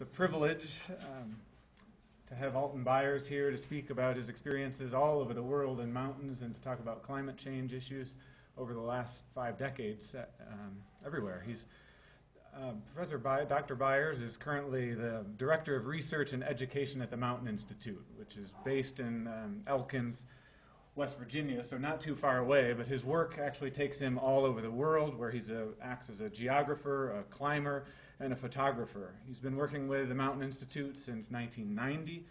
It's a privilege to have Alton Byers here to speak about his experiences all over the world in mountains and to talk about climate change issues over the last 5 decades everywhere. Dr. Byers is currently the Director of Research and Education at the Mountain Institute, which is based in Elkins, West Virginia, so not too far away, but his work actually takes him all over the world, where he acts as a geographer, a climber, and a photographer. He's been working with the Mountain Institute since 1990.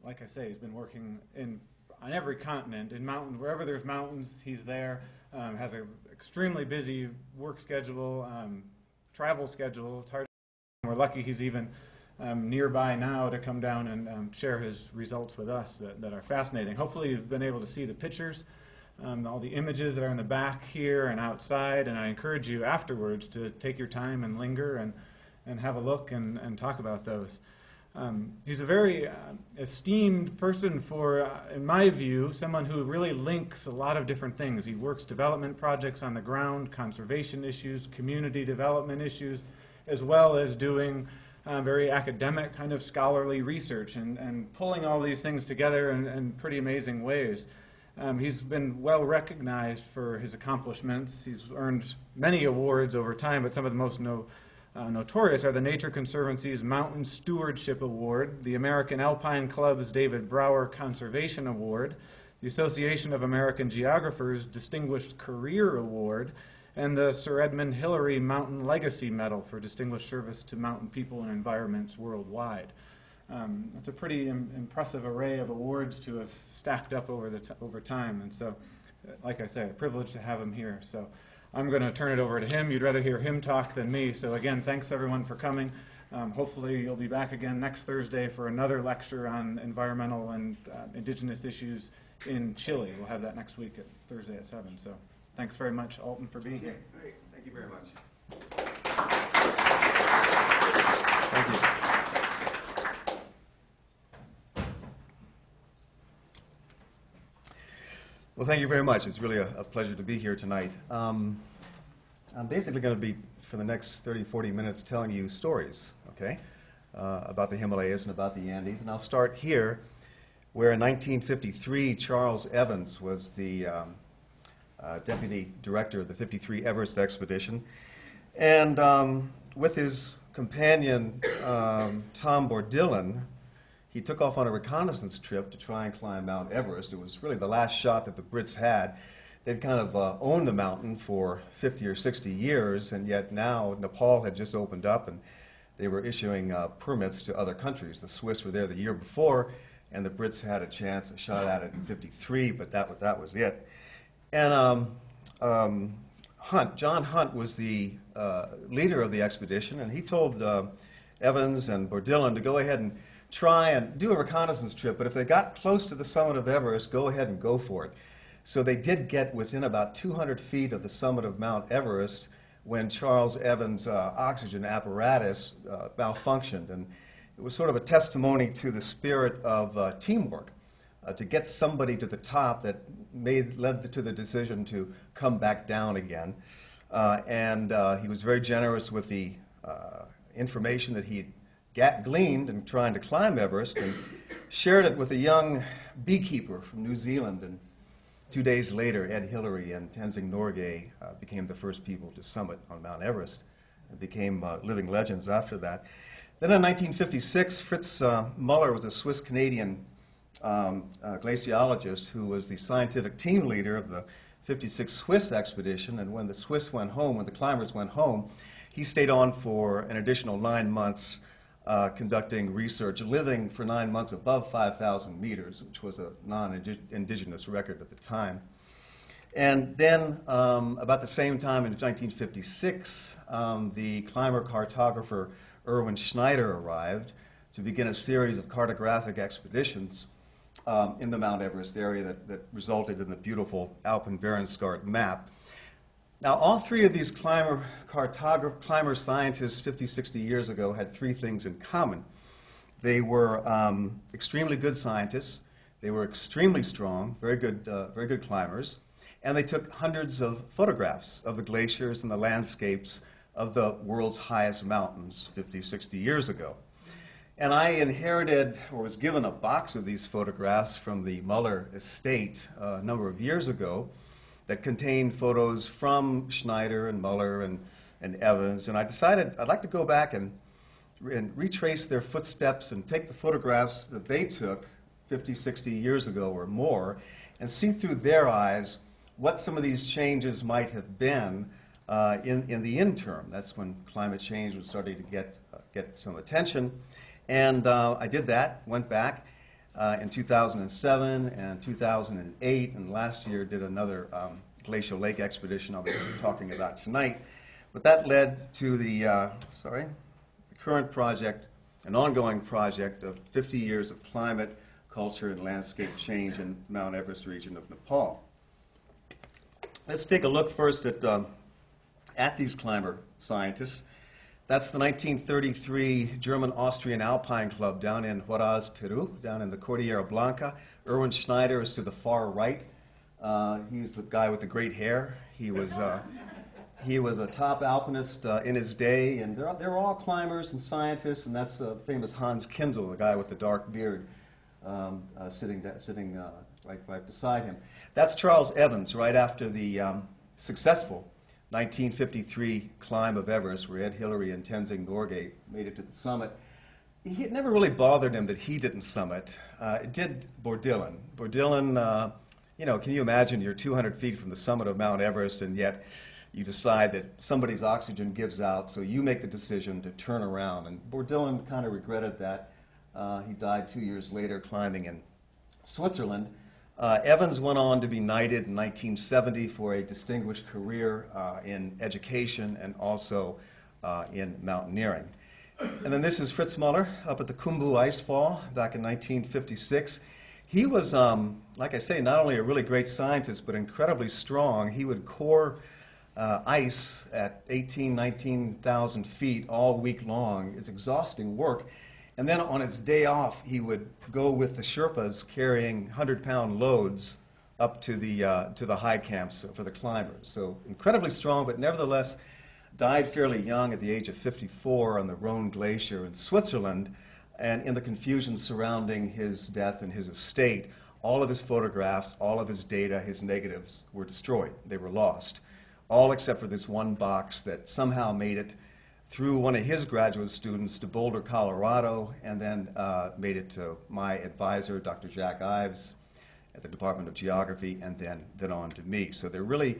Like I say, he's been working on every continent, wherever there's mountains, he's there. Has an extremely busy work schedule, travel schedule. It's hard. We're lucky he's even nearby now to come down and share his results with us that are fascinating. Hopefully you've been able to see the pictures, all the images that are in the back here and outside, and I encourage you afterwards to take your time and linger and have a look and talk about those. He's a very esteemed person for, in my view, someone who really links a lot of different things. He works development projects on the ground, conservation issues, community development issues, as well as doing very academic kind of scholarly research and pulling all these things together in pretty amazing ways. He's been well recognized for his accomplishments. He's earned many awards over time, but some of the most notorious are the Nature Conservancy's Mountain Stewardship Award, the American Alpine Club's David Brower Conservation Award, the Association of American Geographers Distinguished Career Award, and the Sir Edmund Hillary Mountain Legacy Medal for distinguished service to mountain people and environments worldwide. It's a pretty impressive array of awards to have stacked up over time, and so, like I say, a privilege to have him here. So I'm going to turn it over to him. You'd rather hear him talk than me, so again, thanks everyone for coming. Hopefully you'll be back again next Thursday for another lecture on environmental and indigenous issues in Chile. We'll have that next week at Thursday at 7. So thanks very much, Alton, for being here. Great. Thank you very much. Thank you. Well, thank you very much. It's really a pleasure to be here tonight. I'm basically going to be, for the next 30, 40 minutes, telling you stories, okay, about the Himalayas and about the Andes. And I'll start here, where in 1953, Charles Evans was the deputy director of the 53 Everest expedition. And with his companion, Tom Bourdillon, he took off on a reconnaissance trip to try and climb Mount Everest. It was really the last shot that the Brits had. They'd kind of owned the mountain for 50 or 60 years, and yet now Nepal had just opened up and they were issuing permits to other countries. The Swiss were there the year before, and the Brits had a shot at it in 53, but that was it. And John Hunt was the leader of the expedition, and he told Evans and Bourdillon to go ahead and try and do a reconnaissance trip, but if they got close to the summit of Everest, go ahead and go for it. So they did get within about 200 feet of the summit of Mount Everest when Charles Evans' oxygen apparatus malfunctioned. And it was sort of a testimony to the spirit of teamwork, to get somebody to the top that led to the decision to come back down again. And he was very generous with the information that he gleaned in trying to climb Everest, and shared it with a young beekeeper from New Zealand. And 2 days later, Ed Hillary and Tenzing Norgay became the first people to summit on Mount Everest and became living legends after that. Then in 1956, Fritz Muller was a Swiss-Canadian glaciologist who was the scientific team leader of the 56 Swiss expedition. And when the Swiss went home, when the climbers went home, he stayed on for an additional 9 months conducting research, living for 9 months above 5,000 meters, which was a non-indigenous record at the time. And then, about the same time in 1956, the climber cartographer Erwin Schneider arrived to begin a series of cartographic expeditions in the Mount Everest area that resulted in the beautiful Alpenverenskart map. Now, all three of these climber scientists 50, 60 years ago had 3 things in common. They were extremely good scientists, they were extremely strong, very good climbers, and they took hundreds of photographs of the glaciers and the landscapes of the world's highest mountains 50, 60 years ago. And I inherited, or was given, a box of these photographs from the Muller estate a number of years ago that contained photos from Schneider and Muller and Evans. And I decided I'd like to go back and retrace their footsteps and take the photographs that they took 50, 60 years ago or more and see through their eyes what some of these changes might have been in the interim. That's when climate change was starting to get some attention. And I did that, went back in 2007 and 2008, and last year did another Glacial Lake expedition I'll be talking about tonight. But that led to the current project, an ongoing project of 50 years of climate, culture, and landscape change in Mount Everest region of Nepal. Let's take a look first at these climber scientists. That's the 1933 German-Austrian Alpine Club down in Huaraz, Peru, down in the Cordillera Blanca. Erwin Schneider is to the far right. He's the guy with the great hair. He was a top alpinist in his day, and they're all climbers and scientists, and that's famous Hans Kinzel, the guy with the dark beard, sitting right beside him. That's Charles Evans, right after the successful 1953 climb of Everest, where Ed Hillary and Tenzing Norgay made it to the summit. It never really bothered him that he didn't summit. It did Bourdillon. Bourdillon, can you imagine you're 200 feet from the summit of Mount Everest, and yet you decide that somebody's oxygen gives out, so you make the decision to turn around. And Bourdillon kind of regretted that. He died 2 years later climbing in Switzerland. Evans went on to be knighted in 1970 for a distinguished career in education and also in mountaineering. And then this is Fritz Muller up at the Khumbu Icefall back in 1956. He was, like I say, not only a really great scientist, but incredibly strong. He would core ice at 18,000, 19,000 feet all week long. It's exhausting work. And then on his day off, he would go with the Sherpas carrying 100-pound loads up to the high camps for the climbers. So incredibly strong, but nevertheless died fairly young at the age of 54 on the Rhone Glacier in Switzerland. And in the confusion surrounding his death and his estate, all of his photographs, all of his data, his negatives were destroyed. They were lost, all except for this one box that somehow made it through one of his graduate students to Boulder, Colorado, and then made it to my advisor, Dr. Jack Ives, at the Department of Geography, and then on to me. So they're really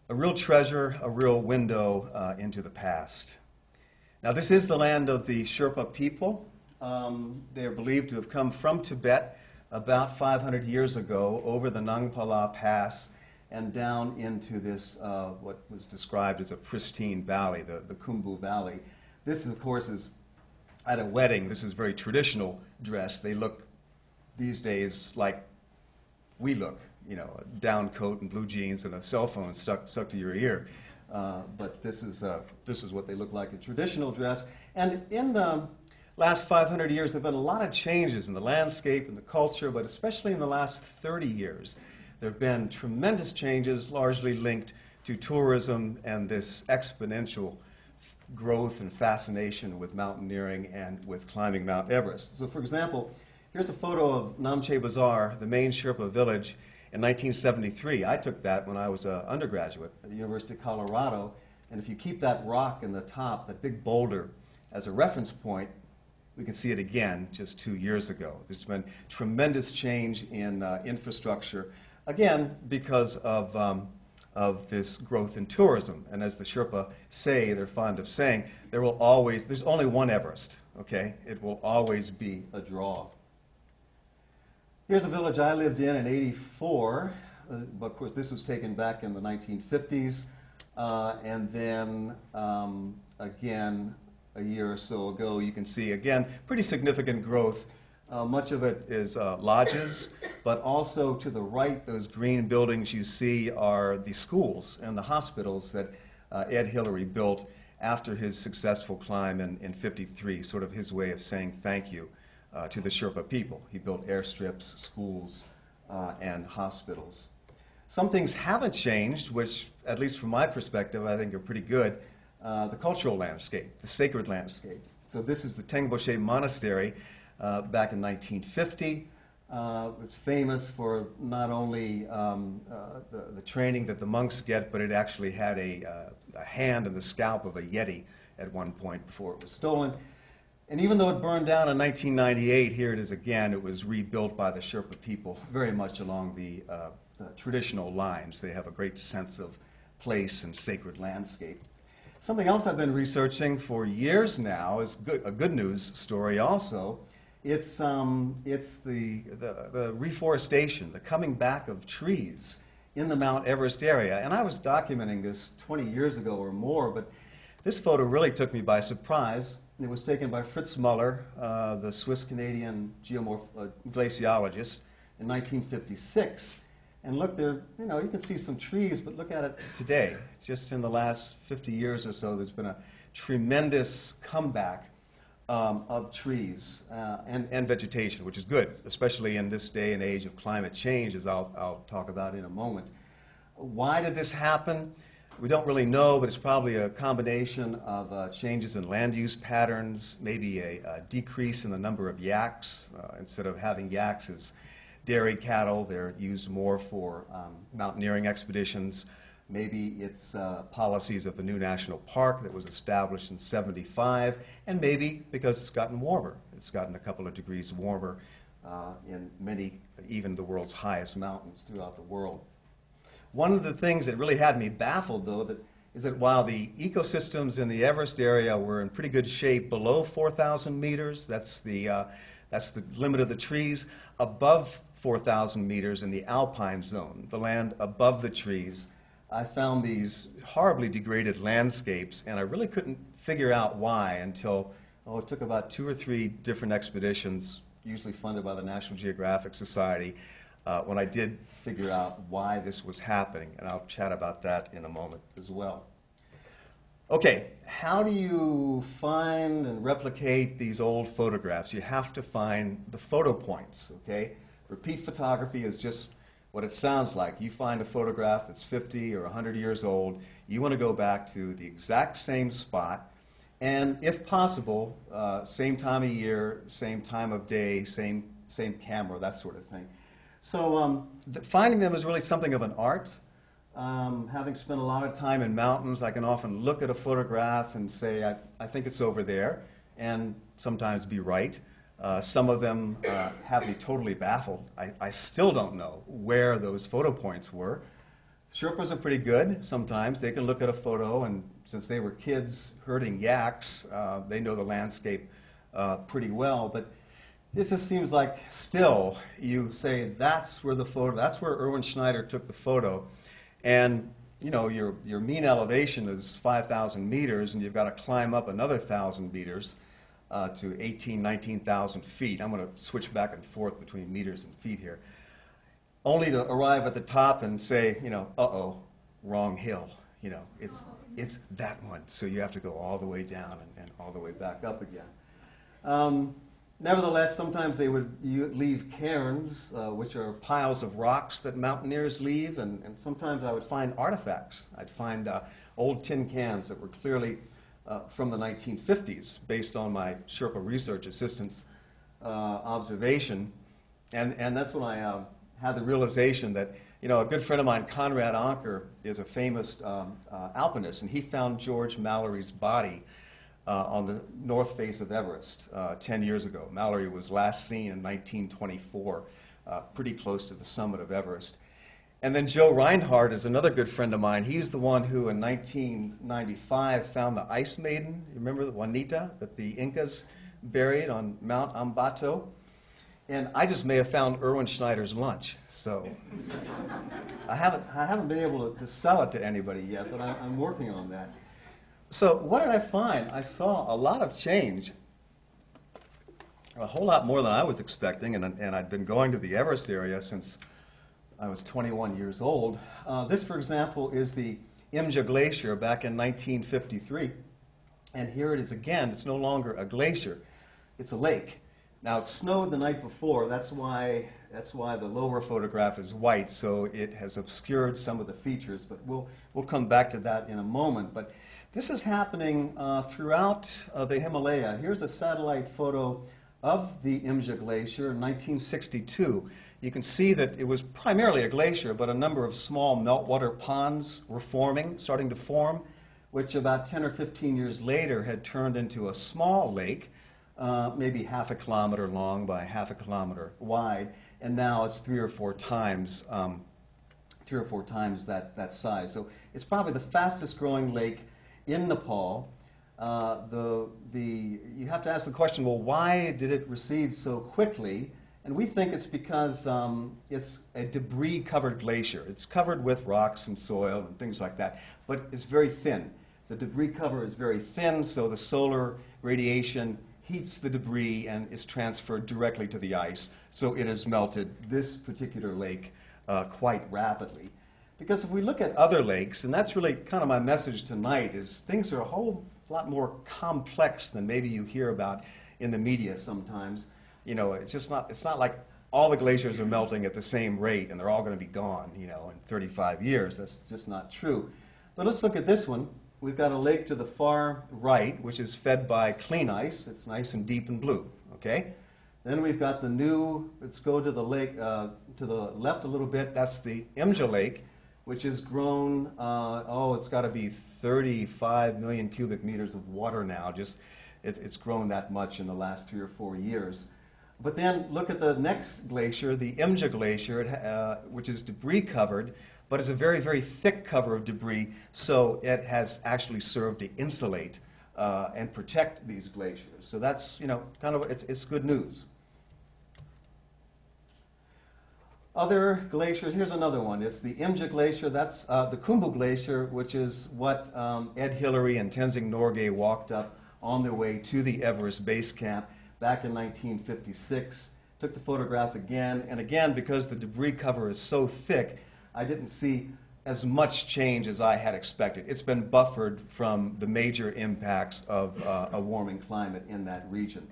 a real treasure, a real window into the past. Now, this is the land of the Sherpa people. They are believed to have come from Tibet about 500 years ago over the Nangpala Pass and down into this, what was described as a pristine valley, the Khumbu Valley. This, of course, is at a wedding. This is very traditional dress. They look these days like we look, a down coat and blue jeans and a cell phone stuck to your ear. But this is what they look like in traditional dress. And in the last 500 years, there have been a lot of changes in the landscape and the culture, but especially in the last 30 years. There have been tremendous changes, largely linked to tourism and this exponential growth and fascination with mountaineering and with climbing Mount Everest. So, for example, here's a photo of Namche Bazaar, the main Sherpa village, in 1973. I took that when I was an undergraduate at the University of Colorado, and if you keep that rock in the top, that big boulder, as a reference point, we can see it again just 2 years ago. There's been tremendous change in infrastructure, again, because of this growth in tourism. And as the Sherpa say, they're fond of saying, there's only one Everest, okay? It will always be a draw. Here's a village I lived in '84. But of course, this was taken back in the 1950s. And then, again, a year or so ago, you can see, again, pretty significant growth. Much of it is lodges, but also to the right, those green buildings you see are the schools and the hospitals that Ed Hillary built after his successful climb in '53, sort of his way of saying thank you to the Sherpa people. He built airstrips, schools, and hospitals. Some things haven't changed, which, at least from my perspective, I think are pretty good. the cultural landscape, the sacred landscape. So this is the Tengboche Monastery back in 1950. It's famous for not only the training that the monks get, but it actually had a hand and the scalp of a Yeti at one point before it was stolen. And even though it burned down in 1998, here it is again. It was rebuilt by the Sherpa people, very much along the traditional lines. They have a great sense of place and sacred landscape. Something else I've been researching for years now is a good news story also. It's the reforestation, the coming back of trees in the Mount Everest area. And I was documenting this 20 years ago or more, but this photo really took me by surprise. It was taken by Fritz Muller, the Swiss-Canadian glaciologist, in 1956. And look there, you can see some trees, but look at it today. Just in the last 50 years or so, there's been a tremendous comeback of trees and vegetation, which is good, especially in this day and age of climate change, as I'll talk about in a moment. Why did this happen? We don't really know, but it's probably a combination of changes in land use patterns, maybe a decrease in the number of yaks. Instead of having yaks as dairy cattle, they're used more for mountaineering expeditions. Maybe it's policies of the new national park that was established in '75, and maybe because it's gotten warmer. It's gotten a couple of degrees warmer in many, even the world's highest mountains throughout the world. One of the things that really had me baffled, though, is that while the ecosystems in the Everest area were in pretty good shape below 4,000 meters, that's the limit of the trees, above 4,000 meters in the Alpine zone, the land above the trees, I found these horribly degraded landscapes, and I really couldn't figure out why until, it took about 2 or 3 different expeditions, usually funded by the National Geographic Society, when I did figure out why this was happening, and I'll chat about that in a moment as well. Okay, how do you find and replicate these old photographs? You have to find the photo points, okay? Repeat photography is just what it sounds like. You find a photograph that's 50 or 100 years old, you want to go back to the exact same spot, and if possible, same time of year, same time of day, same camera, that sort of thing. So finding them is really something of an art. Having spent a lot of time in mountains, I can often look at a photograph and say, I think it's over there, and sometimes be right. Some of them have me totally baffled. I still don't know where those photo points were. Sherpas are pretty good sometimes. They can look at a photo, and since they were kids herding yaks, they know the landscape pretty well. But this just seems like still you say that's where Erwin Schneider took the photo. And your mean elevation is 5,000 meters, and you've got to climb up another 1,000 meters to 18,000, 19,000 feet. I'm going to switch back and forth between meters and feet here, only to arrive at the top and say, uh-oh, wrong hill. It's that one. So you have to go all the way down and all the way back up again. Nevertheless, sometimes they would leave cairns, which are piles of rocks that mountaineers leave, and sometimes I would find artifacts. I'd find old tin cans that were clearly from the 1950s, based on my Sherpa research assistant's observation. And that's when I had the realization that, a good friend of mine, Conrad Anker, is a famous alpinist, and he found George Mallory's body on the north face of Everest 10 years ago. Mallory was last seen in 1924, pretty close to the summit of Everest. And then Joe Reinhardt is another good friend of mine. He's the one who in 1995 found the Ice Maiden. You remember the Juanita that the Incas buried on Mount Ambato? And I just may have found Erwin Schneider's lunch. So I haven't been able to sell it to anybody yet, but I'm working on that. So what did I find? I saw a lot of change, a whole lot more than I was expecting, and I'd been going to the Everest area since I was 21 years old. This, for example, is the Imja Glacier back in 1953, and here it is again. It's no longer a glacier, it's a lake. Now, it snowed the night before. That's why the lower photograph is white, so it has obscured some of the features, but we'll come back to that in a moment. But This is happening throughout the Himalaya. Here's a satellite photo of the Imja Glacier in 1962. You can see that it was primarily a glacier, but a number of small meltwater ponds were starting to form, which about 10 or 15 years later had turned into a small lake, maybe half a kilometer long by half a kilometer wide, and now it's three or four times that size. So it's probably the fastest growing lake in Nepal. You have to ask the question, well, why did it recede so quickly? And we think it's because it's a debris-covered glacier. It's covered with rocks and soil and things like that, but it's very thin. The debris cover is very thin, so the solar radiation heats the debris and is transferred directly to the ice, so it has melted this particular lake quite rapidly. Because if we look at other lakes, and that's really kind of my message tonight, is things are a whole lot more complex than maybe you hear about in the media sometimes. You know, it's not like all the glaciers are melting at the same rate and they're all going to be gone, you know, in 35 years. That's just not true. But let's look at this one. We've got a lake to the far right, which is fed by clean ice. It's nice and deep and blue, okay? Then we've got the new, let's go to the lake, to the left a little bit. That's the Imja Lake, which has grown, it's got to be 35 million cubic meters of water now. It's grown that much in the last 3 or 4 years. But then look at the next glacier, the Imja Glacier, which is debris covered, but it's a very, very thick cover of debris, so it has actually served to insulate and protect these glaciers. So that's, you know, kind of, it's good news. Other glaciers, here's another one. It's the Imja Glacier. That's the Khumbu Glacier, which is what Ed Hillary and Tenzing Norgay walked up on their way to the Everest Base Camp back in 1956. Took the photograph again, and again, because the debris cover is so thick, I didn't see as much change as I had expected. It's been buffered from the major impacts of a warming climate in that region.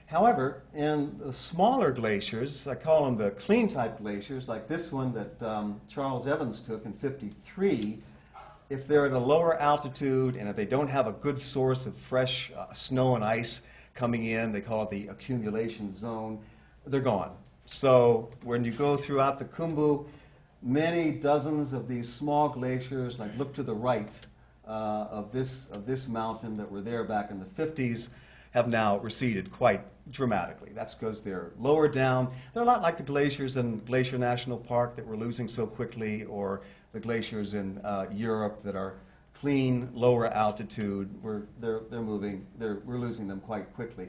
However, in the smaller glaciers, I call them the clean type glaciers, like this one that Charles Evans took in '53, if they're at a lower altitude and if they don't have a good source of fresh snow and ice coming in, they call it the accumulation zone, they're gone. So when you go throughout the Khumbu, many dozens of these small glaciers, like look to the right of this mountain that were there back in the 50s, have now receded quite dramatically. That's because they're lower down. They're a lot like the glaciers in Glacier National Park that we're losing so quickly, or the glaciers in Europe that are clean, lower altitude. We're losing them quite quickly.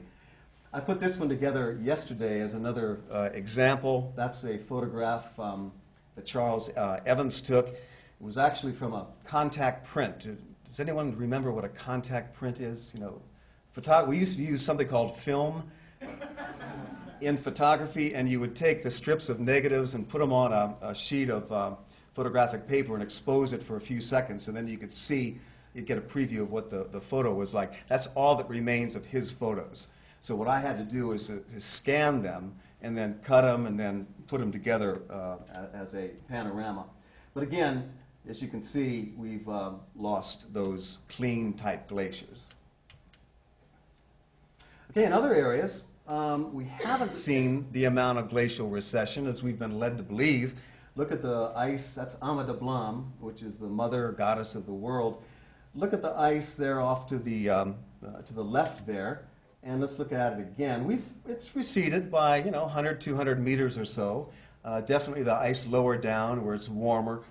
I put this one together yesterday as another example. That's a photograph that Charles Evans took. It was actually from a contact print. Does anyone remember what a contact print is? You know, we used to use something called film in photography, and you would take the strips of negatives and put them on a sheet of photographic paper and expose it for a few seconds, and then you could see, you'd get a preview of what the photo was like. That's all that remains of his photos. So what I had to do is to scan them and then cut them and then put them together as a panorama. But again, as you can see, we've lost those clean type glaciers. Okay, in other areas, we haven't seen the amount of glacial recession as we've been led to believe. Look at the ice, that's Ama Dablam, which is the mother goddess of the world. Look at the ice there off to the left there, and let's look at it again. It's receded by 100, 200 meters or so. Definitely the ice lower down where it's warmer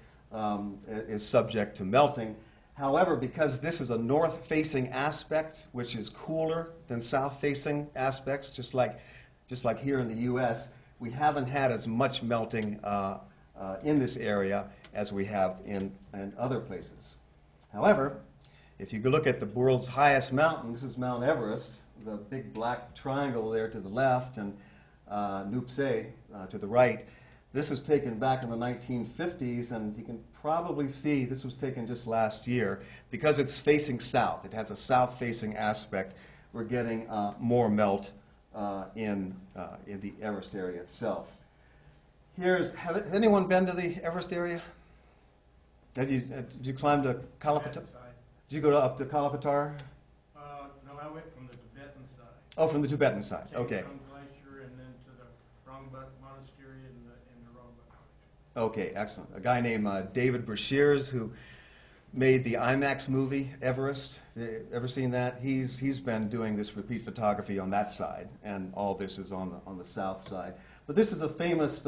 is subject to melting. However, because this is a north-facing aspect, which is cooler than south-facing aspects, just like here in the U.S., we haven't had as much melting in this area as we have in other places. However, if you look at the world's highest mountain, this is Mount Everest, the big black triangle there to the left, and Nuptse to the right. This was taken back in the 1950s, and you can probably see this was taken just last year. Because it's facing south, it has a south-facing aspect, we're getting more melt in the Everest area itself. Has anyone been to the Everest area? Did you climb to Kalapata? Did you go up to Kalapatar? No, I went from the Tibetan side. Oh, from the Tibetan side. Came Okay. from Glacier and then to the Rongbuk Monastery and the Rongbuk. Okay, excellent. A guy named David Brashears, who made the IMAX movie Everest. Ever seen that? He's been doing this repeat photography on that side, and all this is on the south side. But this is a famous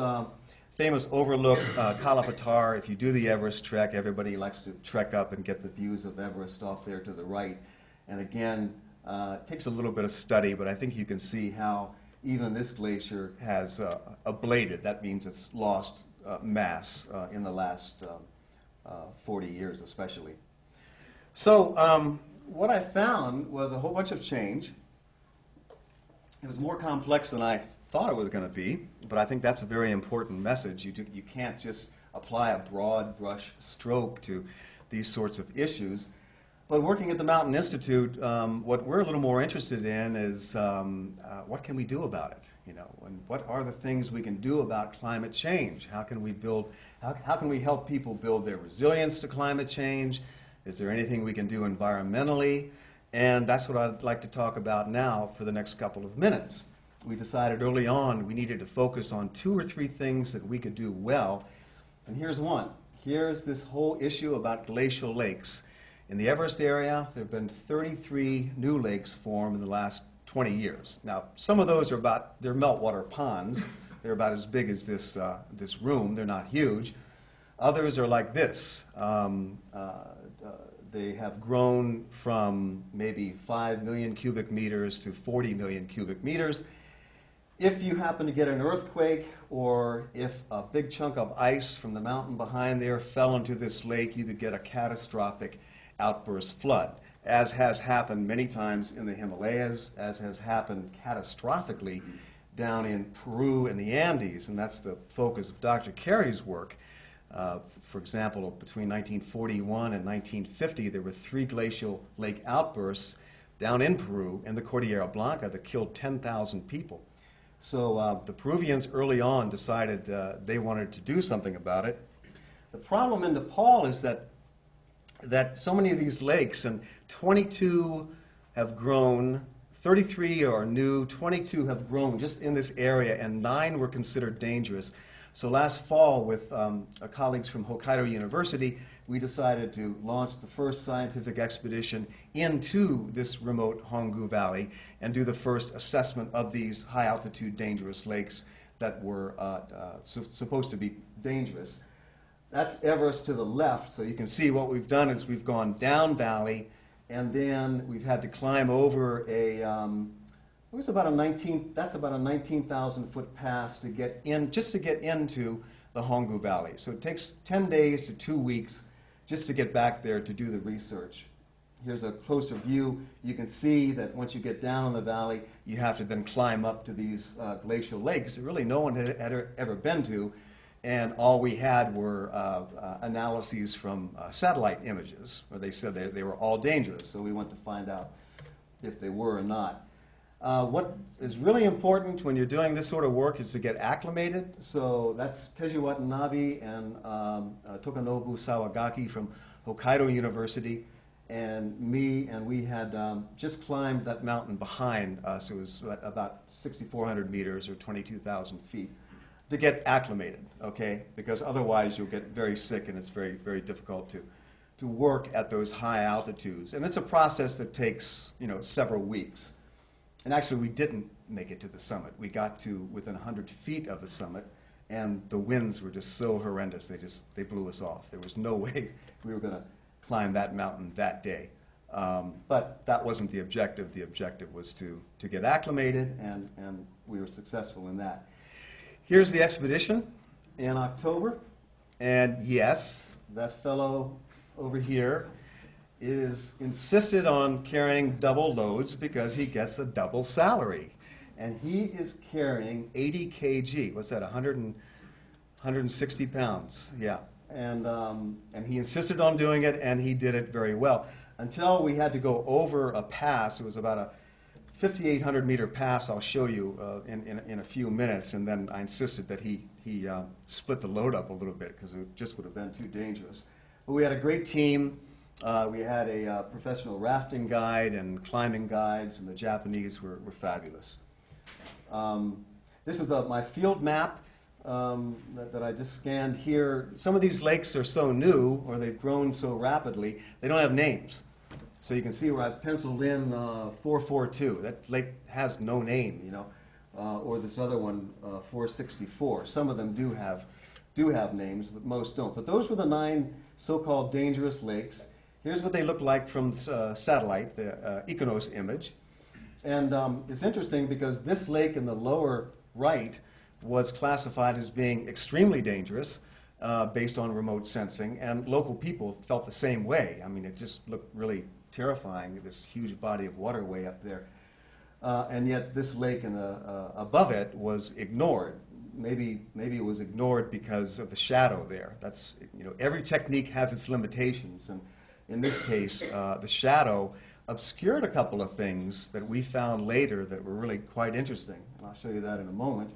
overlook, Kalapatar. If you do the Everest trek, everybody likes to trek up and get the views of Everest off there to the right. And again, it takes a little bit of study, but I think you can see how even this glacier has ablated. That means it's lost mass in the last 40 years especially. So what I found was a whole bunch of change. It was more complex than I thought it was going to be, but I think that's a very important message. You can't just apply a broad brush stroke to these sorts of issues. But working at the Mountain Institute, what we're a little more interested in is what can we do about it? You know, and what are the things we can do about climate change? How can we build? How can we help people build their resilience to climate change? Is there anything we can do environmentally? And that's what I'd like to talk about now for the next couple of minutes. We decided early on we needed to focus on 2 or 3 things that we could do well. And here's one. Here's this whole issue about glacial lakes. In the Everest area, there have been 33 new lakes formed in the last 20 years. Now, some of those are they're meltwater ponds. They're about as big as this room. They're not huge. Others are like this. They have grown from maybe 5 million cubic meters to 40 million cubic meters. If you happen to get an earthquake, or if a big chunk of ice from the mountain behind there fell into this lake, you could get a catastrophic outburst flood, as has happened many times in the Himalayas, as has happened catastrophically down in Peru and the Andes, and that's the focus of Dr. Carey's work. For example, between 1941 and 1950, there were 3 glacial lake outbursts down in Peru in the Cordillera Blanca that killed 10,000 people. So the Peruvians early on decided they wanted to do something about it. The problem in Nepal is that so many of these lakes, and 22 have grown, 33 are new, 22 have grown just in this area, and 9 were considered dangerous. So last fall, with colleagues from Hokkaido University, we decided to launch the first scientific expedition into this remote Hongu Valley and do the first assessment of these high-altitude dangerous lakes that were supposed to be dangerous. That's Everest to the left, so you can see what we've done is we've gone down valley, and then we've had to climb over that's about a 19,000 foot pass to get in, just to get into the Hongu Valley. So it takes 10 days to 2 weeks just to get back there to do the research. Here's a closer view. You can see that once you get down in the valley, you have to then climb up to these glacial lakes that really no one had ever been to. And all we had were analyses from satellite images, where they said they were all dangerous. So we went to find out if they were or not. What is really important when you're doing this sort of work is to get acclimated. So that's Teju Watanabe and Tokanobu Sawagaki from Hokkaido University and me, and we had just climbed that mountain behind us. It was about 6,400 meters or 22,000 feet. To get acclimated, okay? Because otherwise you'll get very sick, and it's very, very difficult to work at those high altitudes. And it's a process that takes, several weeks. And actually, we didn't make it to the summit. We got to within 100 feet of the summit, and the winds were just so horrendous, they blew us off. There was no way we were going to climb that mountain that day. But that wasn't the objective. The objective was to get acclimated, and we were successful in that. Here's the expedition in October, and yes, that fellow over here is insisted on carrying double loads because he gets a double salary. And he is carrying 80 kg. What's that, 160 pounds? Yeah. And he insisted on doing it, and he did it very well. Until we had to go over a pass. It was about a 5,800 meter pass I'll show you in a few minutes, and then I insisted that he split the load up a little bit because it just would have been too dangerous. But we had a great team. We had a professional rafting guide and climbing guides, and the Japanese were fabulous. This is my field map that I just scanned here. Some of these lakes are so new, or they've grown so rapidly, they don't have names. So you can see where I've penciled in 442. That lake has no name, you know, or this other one, 464. Some of them do have names, but most don't. But those were the 9 so-called dangerous lakes. Here's what they look like from satellite, the Econos image. And it's interesting because this lake in the lower right was classified as being extremely dangerous based on remote sensing, and local people felt the same way. I mean, it just looked really terrifying, this huge body of water way up there. And yet this lake above it was ignored. Maybe it was ignored because of the shadow there. That's, you know, every technique has its limitations, and in this case, the shadow obscured a couple of things that we found later that were really quite interesting. And I'll show you that in a moment.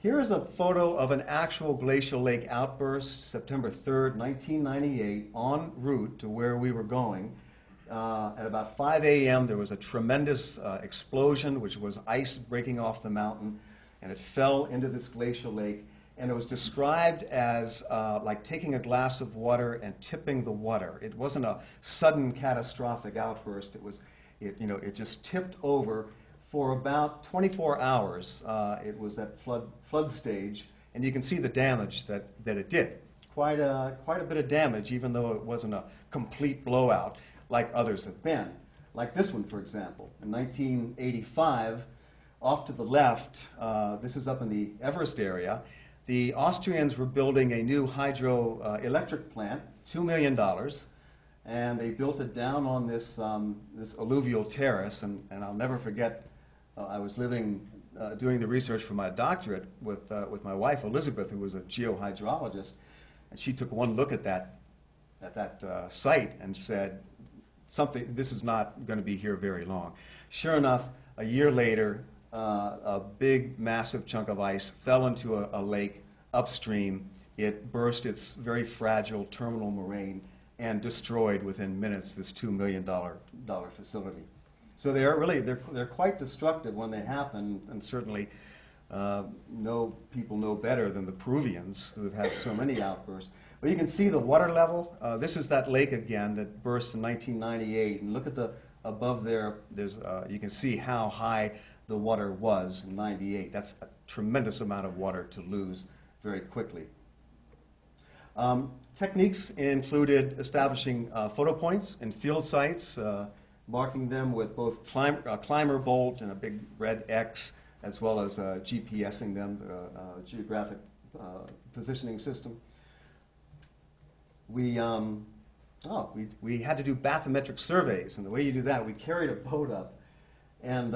Here is a photo of an actual glacial lake outburst, September 3rd, 1998, en route to where we were going. At about 5 a.m., there was a tremendous explosion, which was ice breaking off the mountain, and it fell into this glacial lake. And it was described as like taking a glass of water and tipping the water. It wasn't a sudden catastrophic outburst. It just tipped over. For about 24 hours, it was at flood stage, and you can see the damage that it did. Quite a bit of damage, even though it wasn't a complete blowout like others have been. Like this one, for example. In 1985, off to the left, this is up in the Everest area, the Austrians were building a new hydroelectric plant, $2 million, and they built it down on this alluvial terrace, and I'll never forget. I was doing the research for my doctorate with my wife, Elizabeth, who was a geohydrologist, and she took one look at that site and said, this is not going to be here very long. Sure enough, a year later, a big, massive chunk of ice fell into a lake upstream. It burst its very fragile terminal moraine and destroyed within minutes this $2 million facility. So they're quite destructive when they happen, and certainly people know better than the Peruvians who have had so many outbursts. But you can see the water level. This is that lake again that burst in 1998, and look at above there. You can see how high the water was in 98. That's a tremendous amount of water to lose very quickly. Techniques included establishing photo points in field sites, marking them with both a climber bolt and a big red X, as well as GPSing them, geographic positioning system. We had to do bathymetric surveys, and the way you do that, we carried a boat up, and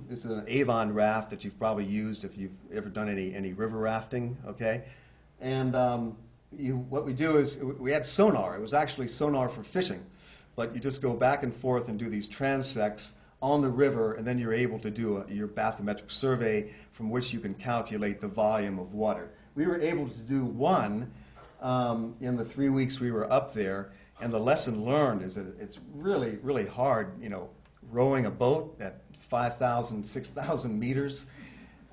this is an Avon raft that you've probably used if you've ever done any river rafting, okay? And what we do is we had sonar. It was actually sonar for fishing. But you just go back and forth and do these transects on the river, and then you're able to do your bathymetric survey from which you can calculate the volume of water. We were able to do one in the 3 weeks we were up there, and the lesson learned is that it's really, really hard, rowing a boat at 5,000, 6,000 meters.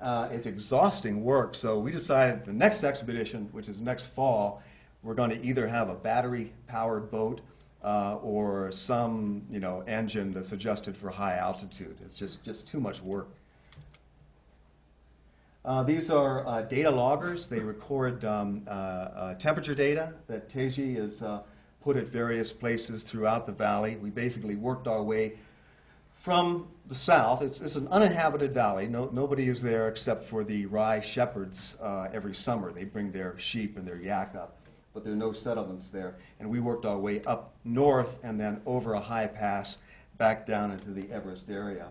It's exhausting work, so we decided the next expedition, which is next fall, we're going to either have a battery-powered boat or some, engine that's adjusted for high altitude. It's just too much work. These are data loggers. They record temperature data that Teji has put at various places throughout the valley. We basically worked our way from the south. It's an uninhabited valley. Nobody is there except for the rye shepherds every summer. They bring their sheep and their yak up, but there are no settlements there. And we worked our way up north and then over a high pass back down into the Everest area.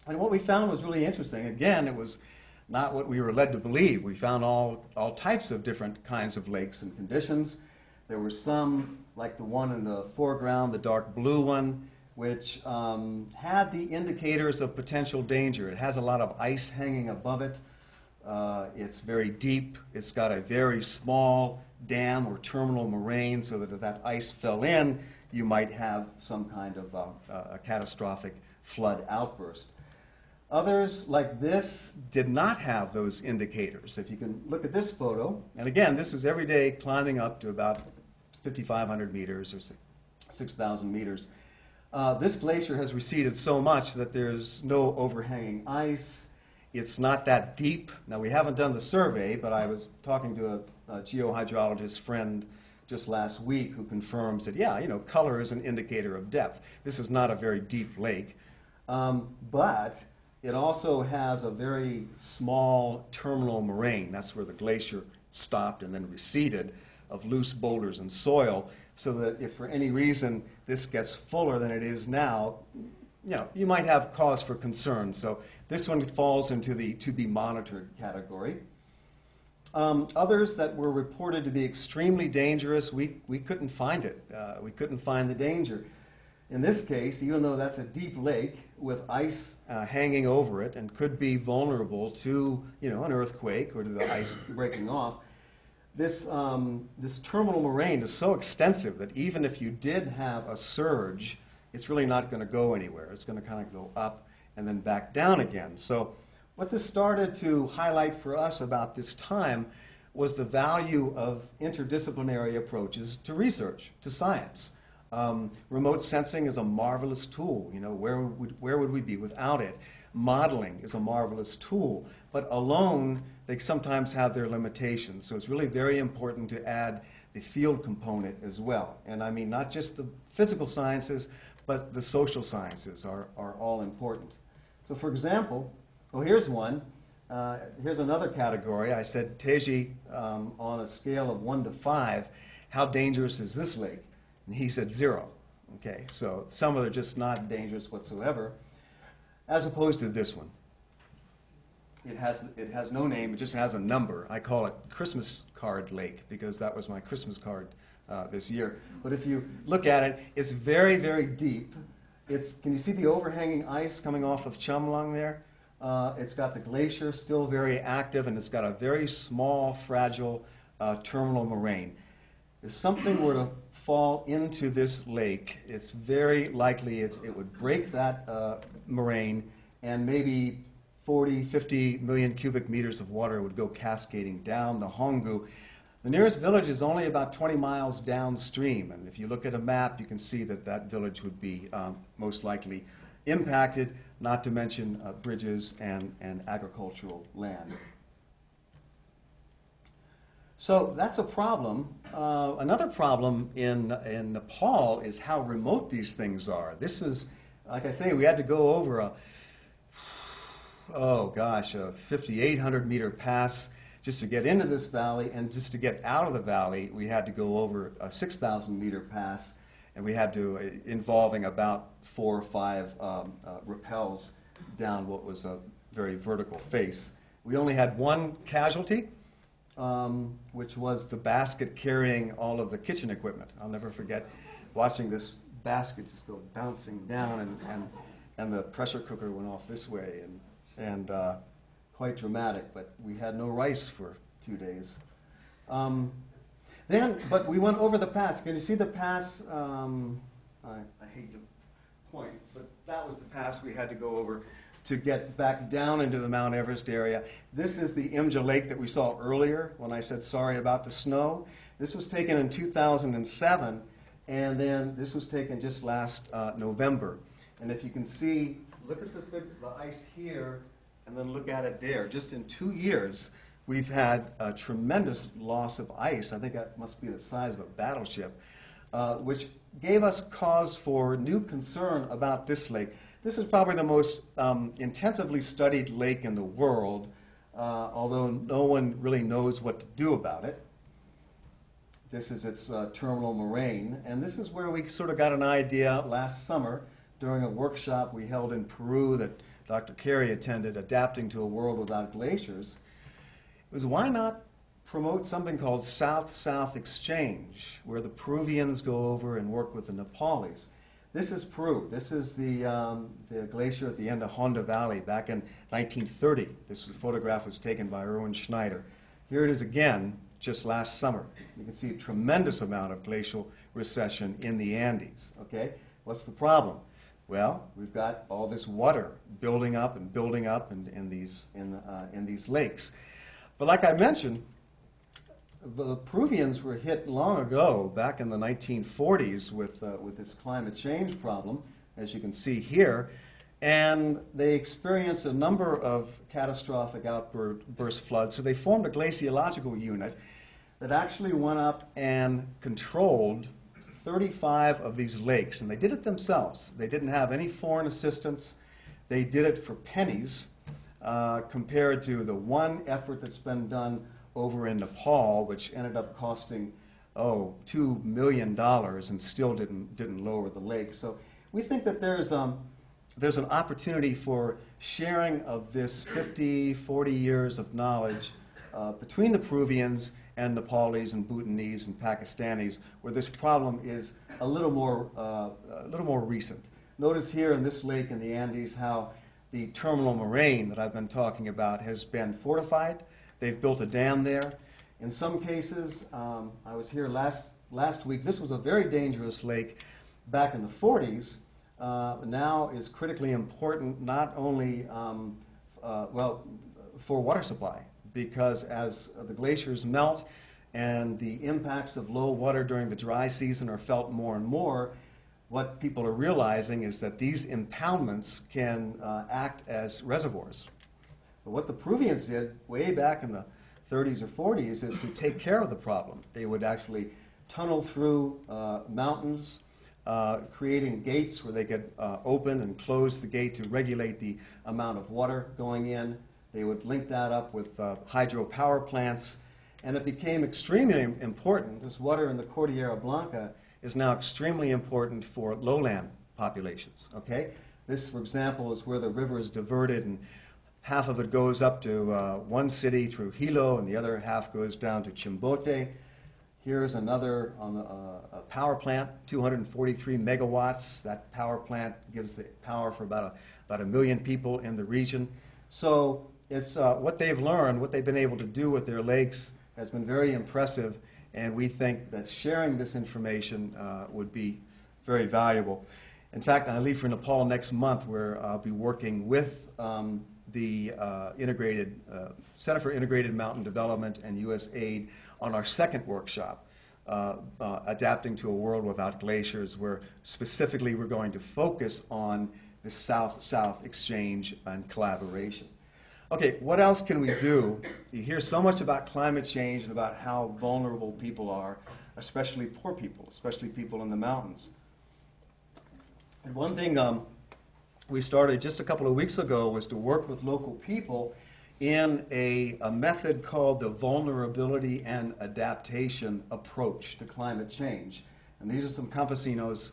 And what we found was really interesting. Again, it was not what we were led to believe. We found all types of different kinds of lakes and conditions. There were some, like the one in the foreground, the dark blue one, which had the indicators of potential danger. It has a lot of ice hanging above it. It's very deep. It's got a very small dam or terminal moraine, so that if that ice fell in, you might have some kind of a catastrophic flood outburst. Others, like this, did not have those indicators. If you can look at this photo, and again, this is every day climbing up to about 5,500 meters or 6,000 meters. This glacier has receded so much that there's no overhanging ice. It's not that deep. Now, we haven't done the survey, but I was talking to a geohydrologist friend just last week who confirms that, yeah, color is an indicator of depth. This is not a very deep lake, but it also has a very small terminal moraine. That's where the glacier stopped and then receded, of loose boulders and soil, so that if for any reason this gets fuller than it is now, you might have cause for concern. So this one falls into the to be monitored category. Others that were reported to be extremely dangerous, we couldn't find it. We couldn't find the danger. In this case, even though that's a deep lake with ice hanging over it and could be vulnerable to an earthquake or to the ice breaking off, this terminal moraine is so extensive that even if you did have a surge, it's really not going to go anywhere. It's going to kind of go up and then back down again. So what this started to highlight for us about this time was the value of interdisciplinary approaches to research, to science. Remote sensing is a marvelous tool. Where would we be without it? Modeling is a marvelous tool, but alone they sometimes have their limitations. So it's really very important to add the field component as well. And I mean not just the physical sciences, but the social sciences are all important. So for example, here's one. Here's another category. I said, Teji, on a scale of 1 to 5, how dangerous is this lake? And he said 0. Okay, so some of them are just not dangerous whatsoever, as opposed to this one. It has no name, it just has a number. I call it Christmas Card Lake because that was my Christmas card this year. But if you look at it, it's very, very deep. Can you see the overhanging ice coming off of Chumlung there? It's got the glacier still very active, and it's got a very small, fragile terminal moraine. If something were to fall into this lake, it's very likely it would break that moraine, and maybe 40, 50 million cubic meters of water would go cascading down the Hongu. The nearest village is only about 20 miles downstream, and if you look at a map, you can see that that village would be most likely impacted, not to mention bridges and agricultural land. So that's a problem. Another problem in Nepal is how remote these things are. This was, like I say, we had to go over a 5,800 meter pass just to get into this valley, and just to get out of the valley, we had to go over a 6,000 meter pass, and we had to, involving about 4 or 5 rappels down what was a very vertical face. We only had one casualty, which was the basket carrying all of the kitchen equipment. I'll never forget watching this basket just go bouncing down, and the pressure cooker went off this way, and quite dramatic, but we had no rice for 2 days. But we went over the pass. Can you see the pass? I hate to point, but that was the pass we had to go over to get back down into the Mount Everest area. This is the Imja Lake that we saw earlier when I said sorry about the snow. This was taken in 2007, and then this was taken just last November. And if you can see, look at the ice here, and then look at it there. Just in 2 years, we've had a tremendous loss of ice. I think that must be the size of a battleship, which gave us cause for new concern about this lake. This is probably the most intensively studied lake in the world, although no one really knows what to do about it. This is its terminal moraine, and this is where we sort of got an idea last summer during a workshop we held in Peru that Dr. Carey attended, Adapting to a World Without Glaciers. It was, why not promote something called South-South Exchange, where the Peruvians go over and work with the Nepalis. This is Peru. This is the glacier at the end of Honda Valley back in 1930. This photograph was taken by Erwin Schneider. Here it is again, just last summer. You can see a tremendous amount of glacial recession in the Andes. Okay, what's the problem? Well, we've got all this water building up in these lakes. But like I mentioned, the Peruvians were hit long ago, back in the 1940s, with this climate change problem, as you can see here, and they experienced a number of catastrophic outburst floods. So they formed a glaciological unit that actually went up and controlled 35 of these lakes, and they did it themselves. They didn't have any foreign assistance. They did it for pennies compared to the one effort that's been done over in Nepal, which ended up costing, $2 million and still didn't lower the lake. So we think that there's an opportunity for sharing of this 50, 40 years of knowledge between the Peruvians and Nepalese and Bhutanese and Pakistanis, where this problem is a little more recent. Notice here in this lake in the Andes how the terminal moraine that I've been talking about has been fortified. They've built a dam there. In some cases, I was here last week. This was a very dangerous lake back in the 40s. Now is critically important not only for water supply, because as the glaciers melt and the impacts of low water during the dry season are felt more and more, what people are realizing is that these impoundments can act as reservoirs. But what the Peruvians did way back in the 30s or 40s is to take care of the problem. They would actually tunnel through mountains, creating gates where they could open and close the gate to regulate the amount of water going in. They would link that up with hydropower plants, and it became extremely important. This water in the Cordillera Blanca is now extremely important for lowland populations. Okay, this, for example, is where the river is diverted, and half of it goes up to one city, Trujillo, and the other half goes down to Chimbote. Here's another on a power plant, 243 megawatts. That power plant gives the power for about a million people in the region. So it's what they've learned, what they've been able to do with their lakes has been very impressive, and we think that sharing this information would be very valuable. In fact, I leave for Nepal next month, where I'll be working with the Center for Integrated Mountain Development and USAID on our second workshop, Adapting to a World Without Glaciers, where specifically we're going to focus on the South-South exchange and collaboration. Okay, what else can we do? You hear so much about climate change and about how vulnerable people are, especially poor people, especially people in the mountains. And one thing we started just a couple of weeks ago was to work with local people in a method called the vulnerability and adaptation approach to climate change. And these are some campesinos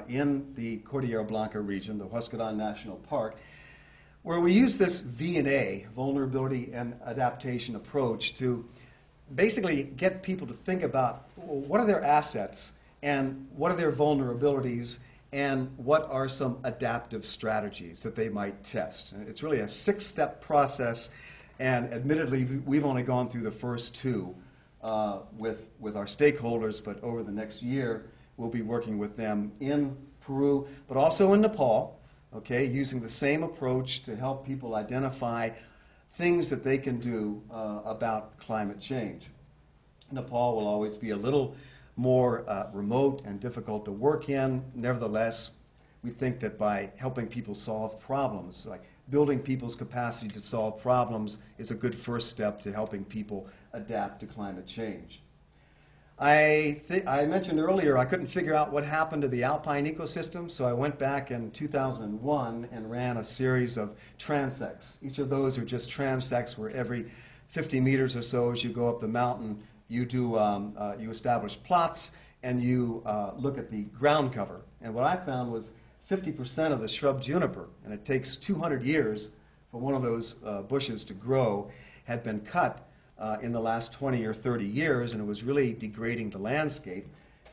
in the Cordillera Blanca region, the Huascarán National Park, where we use this V&A, vulnerability and adaptation approach, to basically get people to think about what are their assets and what are their vulnerabilities and what are some adaptive strategies that they might test. It's really a 6-step process, and admittedly, we've only gone through the first 2 with our stakeholders, but over the next year, we'll be working with them in Peru, but also in Nepal, okay, using the same approach to help people identify things that they can do about climate change. Nepal will always be a little more remote and difficult to work in. Nevertheless, we think that by helping people solve problems, like building people's capacity to solve problems, is a good first step to helping people adapt to climate change. I mentioned earlier I couldn't figure out what happened to the Alpine ecosystem, so I went back in 2001 and ran a series of transects. Each of those are just transects where every 50 meters or so as you go up the mountain, you establish plots and you look at the ground cover. And what I found was 50% of the shrub juniper, and it takes 200 years for one of those bushes to grow, had been cut in the last 20 or 30 years, and it was really degrading the landscape.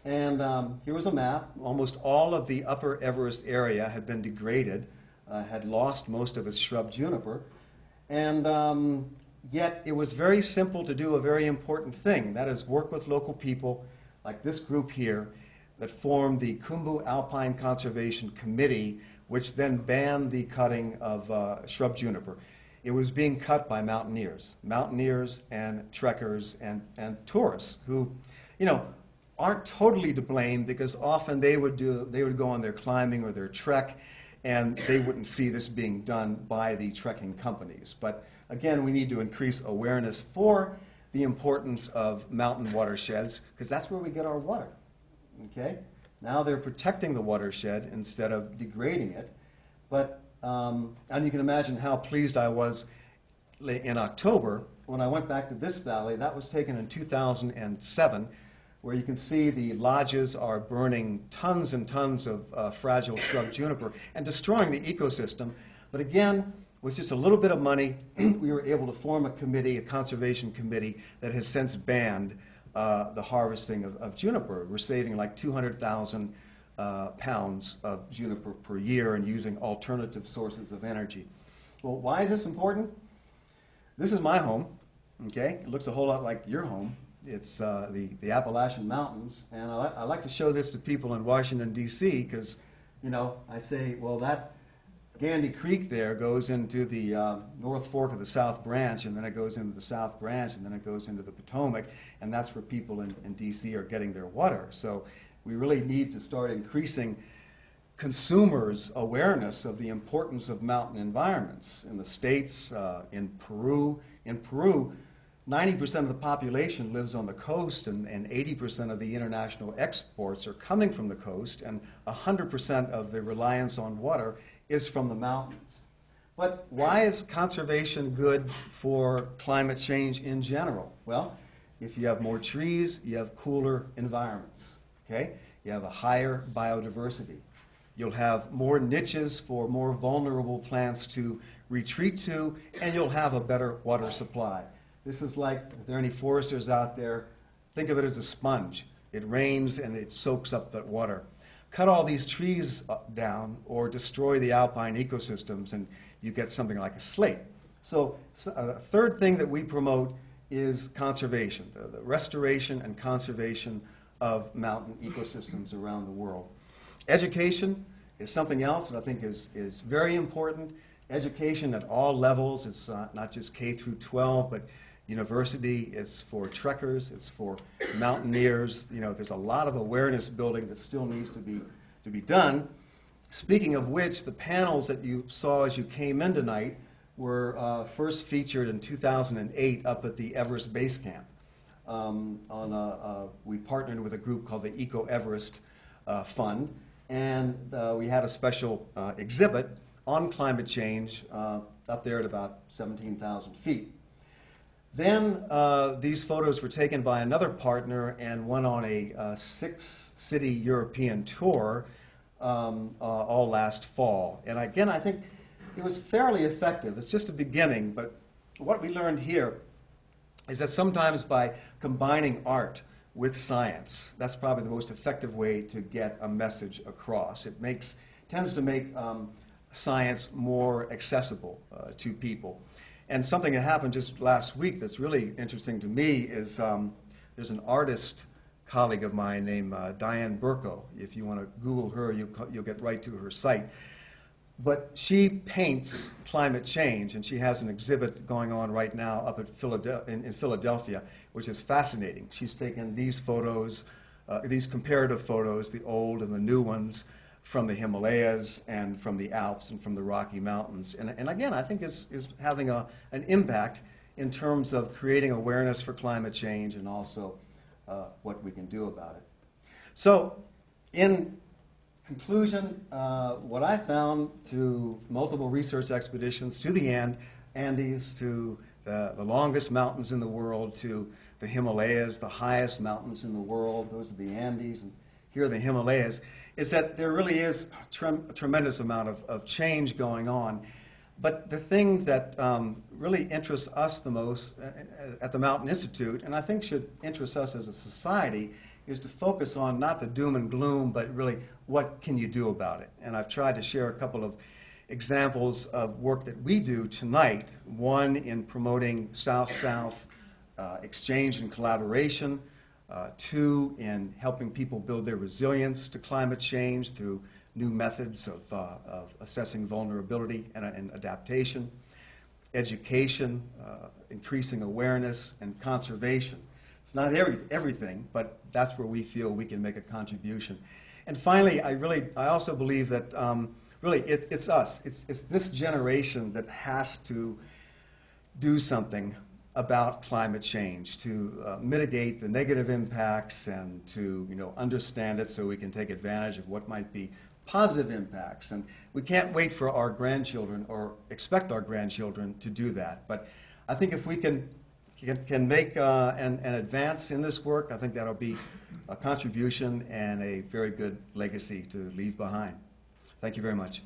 And here was a map. Almost all of the upper Everest area had been degraded, had lost most of its shrub juniper. And yet it was very simple to do a very important thing, and that is work with local people like this group here that formed the Khumbu Alpine Conservation Committee, which then banned the cutting of shrub juniper. It was being cut by mountaineers and trekkers and tourists who, you know, aren't totally to blame because often they would go on their climbing or their trek and they wouldn't see this being done by the trekking companies. But again, we need to increase awareness for the importance of mountain watersheds because that's where we get our water. Okay? Now they're protecting the watershed instead of degrading it. But, and you can imagine how pleased I was in October when I went back to this valley. That was taken in 2007, where you can see the lodges are burning tons and tons of fragile shrub juniper and destroying the ecosystem. But again, with just a little bit of money, we were able to form a committee, a conservation committee, that has since banned the harvesting of juniper. We're saving like 200,000 pounds of juniper per year and using alternative sources of energy. Well, why is this important? This is my home, okay? It looks a whole lot like your home. It's the Appalachian Mountains, and I like to show this to people in Washington, D.C., because, you know, I say, well, that Gandy Creek there goes into the North Fork of the South Branch, and then it goes into the South Branch, and then it goes into the Potomac, and that's where people in D.C. are getting their water. So we really need to start increasing consumers' awareness of the importance of mountain environments. In the States, in Peru, 90% of the population lives on the coast, and 80% of the international exports are coming from the coast, and 100% of the reliance on water is from the mountains. But why is conservation good for climate change in general? Well, if you have more trees, you have cooler environments, okay? You have a higher biodiversity. You'll have more niches for more vulnerable plants to retreat to, and you'll have a better water supply. This is like, if there are any foresters out there, think of it as a sponge. It rains and it soaks up that water. Cut all these trees down or destroy the alpine ecosystems and you get something like a slate. So a third thing that we promote is conservation, the restoration and conservation of mountain ecosystems around the world. Education is something else that I think is very important. Education at all levels. It's not just K through 12, but university, it's for trekkers, it's for mountaineers. You know, there's a lot of awareness building that still needs to be done. Speaking of which, the panels that you saw as you came in tonight were first featured in 2008 up at the Everest Base Camp. We partnered with a group called the Everest Fund, and we had a special exhibit on climate change up there at about 17,000 feet. Then these photos were taken by another partner and went on a 6-city European tour all last fall. And again, I think it was fairly effective. It's just a beginning, but what we learned here is that sometimes by combining art with science, that's probably the most effective way to get a message across. It tends to make science more accessible to people. And something that happened just last week that's really interesting to me is there's an artist colleague of mine named Diane Burko. If you want to Google her, you'll get right to her site. But she paints climate change, and she has an exhibit going on right now up at in Philadelphia, which is fascinating. She's taken these photos, these comparative photos, the old and the new ones, from the Himalayas and from the Alps and from the Rocky Mountains. And again, I think is having an impact in terms of creating awareness for climate change and also what we can do about it. So in conclusion, what I found through multiple research expeditions to the Andes, to the longest mountains in the world, to the Himalayas, the highest mountains in the world, those are the Andes, and here are the Himalayas, is that there really is a tremendous amount of change going on. But the thing that really interests us the most at the Mountain Institute, and I think should interest us as a society, is to focus on not the doom and gloom, but really what can you do about it. And I've tried to share a couple of examples of work that we do tonight, one in promoting South-South exchange and collaboration, two in helping people build their resilience to climate change through new methods of assessing vulnerability and adaptation, education, increasing awareness, and conservation. It's not everything, but that's where we feel we can make a contribution. And finally, I also believe that really it's us. It's this generation that has to do something about climate change to mitigate the negative impacts and to understand it so we can take advantage of what might be positive impacts. And we can't wait for our grandchildren or expect our grandchildren to do that. But I think if we can make an advance in this work, I think that'll be a contribution and a very good legacy to leave behind. Thank you very much.